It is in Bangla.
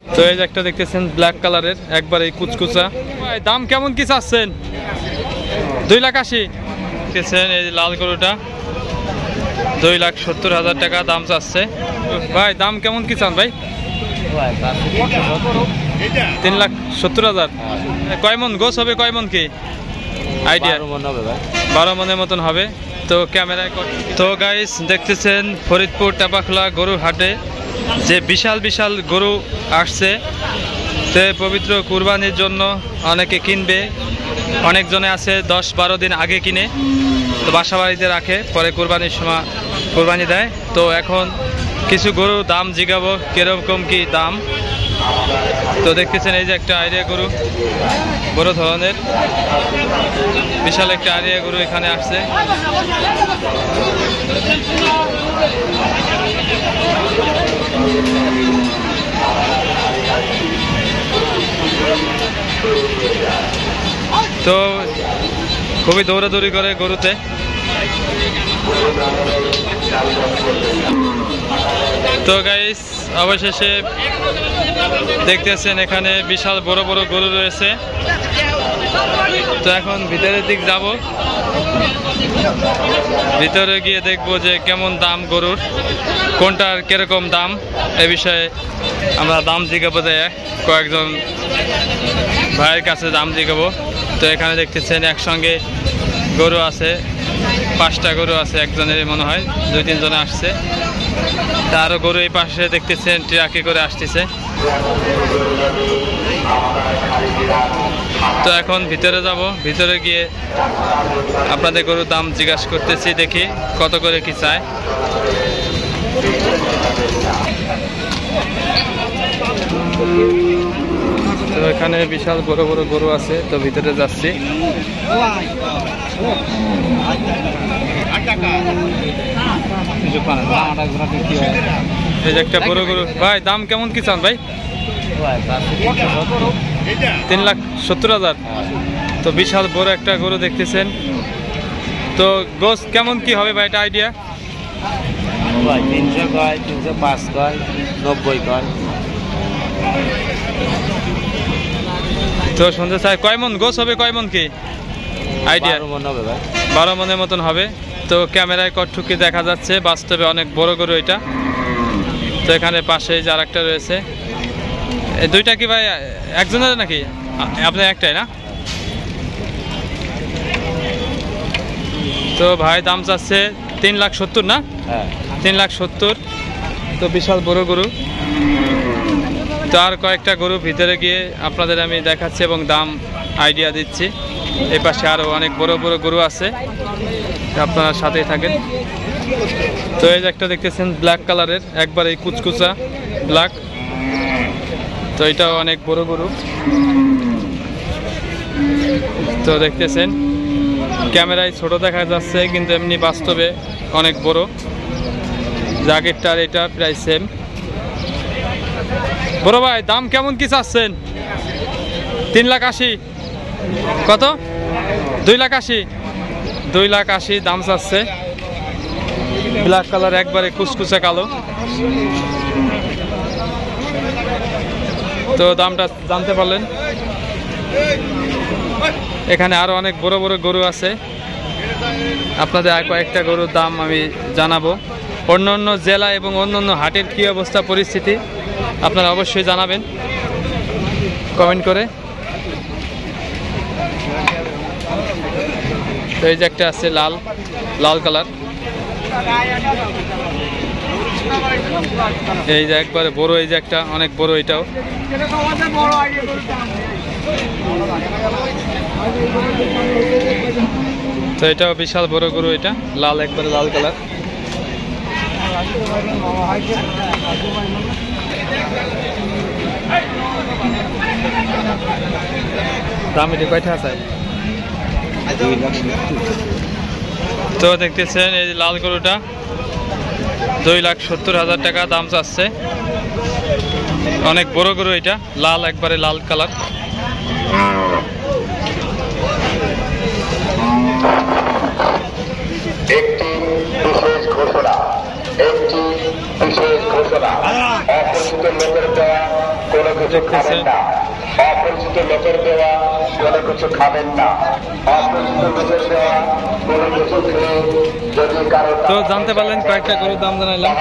তো এই যে একটা দেখতেছেন ব্ল্যাক কালারের একবার এই কুচকুচা, দাম কেমন কি চাচ্ছেন? 2,80,000 দেখতেছেন। এই লাল গরুটা 2,70,000 টাকা দাম চাচ্ছে। ভাই দাম কেমন কি চান ভাই? 3,70,000। কয় মন গোস হবে, কয় মন কি আইডিয়া? 12 মনের মতন হবে। তো ক্যামেরায় তো গাইস দেখতেছেন ফরিদপুর টাপাখোলা গরুর হাটে যে বিশাল বিশাল গরু আসছে। তো পবিত্র কুরবানির জন্য অনেকে কিনবে, অনেকজনে আছে 10-12 দিন আগে কিনে তো বাসা বাড়িতে রাখে, পরে কুরবানির সময় কুরবানি দেয়। তো এখন কিছু গরুর দাম জিগাবো কিরকম কি দাম। তো দেখতেছেন এই যে একটা আইডিয়া গরু, বড় ধরনের বিশাল একটা আইডিয়া গরু এখানে আসছে। তো খুবই দৌড়াদৌড়ি করে গরুতে। তো গাইস অবশেষে দেখতেছেন এখানে বিশাল বড় বড় গরু রয়েছে। তো এখন ভিতরের দিক যাব, ভিতরে গিয়ে দেখবো যে কেমন দাম গরুর, কোনটার কিরকম দাম, এ বিষয়ে আমরা দাম জিজ্ঞাবো, কয়েকজন ভাইয়ের কাছে দাম জিজ্ঞাবো। তো এখানে দেখতেছেন একসঙ্গে গরু আছে, 5টা গরু আছে, একজনের মনে হয় 2-3 জনে আসছে। তারও গরু এই পাশে দেখতেছেন ট্রাকে করে আসতেছে। তো এখন ভিতরে যাব, ভিতরে গিয়ে আপনাদের গরুর দাম জিজ্ঞাসা করতেছি, দেখি কত করে কি চায়। তো এখানে বিশাল বড় বড় গরু আছে, তো ভিতরে যাচ্ছি। এই যে একটা বড় গরু, ভাই দাম কেমন কি চান ভাই? 3,70,000। তো বিশাল বড় একটা গরু দেখতেছেন। তো গোস কেমন কি হবে ভাই, এটা আইডিয়া? 300 কয়, 305 কয়, 90 কয়। তো শুনতে চাই কয় মন গোস হবে, কয় মন কি আইডিয়া? 12 মনের মতন হবে। তো ক্যামেরায় কটঠুকি দেখা যাচ্ছে, বাস্তবে অনেক বড় গরু এটা। তো এখানে পাশে যে আরেকটা রয়েছে, এই দুইটা কি ভাই একজনের নাকি আপনার একটাই না? তো ভাই দাম চাচ্ছে 3,70,000 না? 3,70,000। তো বিশাল বড় গরু। তো আর কয়েকটা গরু ভিতরে গিয়ে আপনাদের আমি দেখাচ্ছি এবং দাম আইডিয়া দিচ্ছি। এই পাশে আরও অনেক বড় বড় গরু আছে, আপনারা সাথেই থাকেন। তো এই যে একটা দেখতেছেন ব্ল্যাক কালারের একবার এই কুচকুচা ব্ল্যাক, তো এটাও অনেক বড় গরু। তো দেখতেছেন ক্যামেরায় ছোট দেখা যাচ্ছে, কিন্তু এমনি বাস্তবে অনেক বড়। জাগেরটা আর এটা প্রায় সেম। বড় ভাই দাম কেমন কি চাচ্ছেন? 3,80,000। কত? 2,80,000। 2,80,000 দাম চাচ্ছে। ব্ল্যাক কালার একবারে কুচকুচে কালো। তো দামটা জানতে পারলেন। এখানে আরো অনেক বড় বড় গরু আছে, আপনাদের আর কয়েকটা গরুর দাম আমি জানাবো। অন্য অন্য জেলা এবং অন্য অন্য হাটের কী অবস্থা পরিস্থিতি আপনারা অবশ্যই জানাবেন কমেন্ট করে। তো এই যে একটা আছে লাল লাল কালার, এই যে একবারে বড়, এই যে একটা অনেক বড়, এটাও। তো এটাও বিশাল বড় গরু, এটা লাল, একবারে লাল কালার। দাম এটি কয়টা আছে? তো দেখতেছেন এই লাল গরুটা 2,70,000 টাকা দাম চাচ্ছে। অনেক বড় গরু এটা, লাল, একবারে লাল কালার। একটি বিশেষ ঘোষণা, একটি বিশেষ ঘোষণা। অপরিচিত লোকের দেওয়া কোনো কিছু খাবেন না। অপরিচিত লোকের দেওয়া কোনো কিছু খাবেন না। অপরিচিত লোকের দেওয়া কোনো কিছু খেলে যদি কারো তো জানতে পারলেন কয়েকটা গরুর দাম জানাইলাম।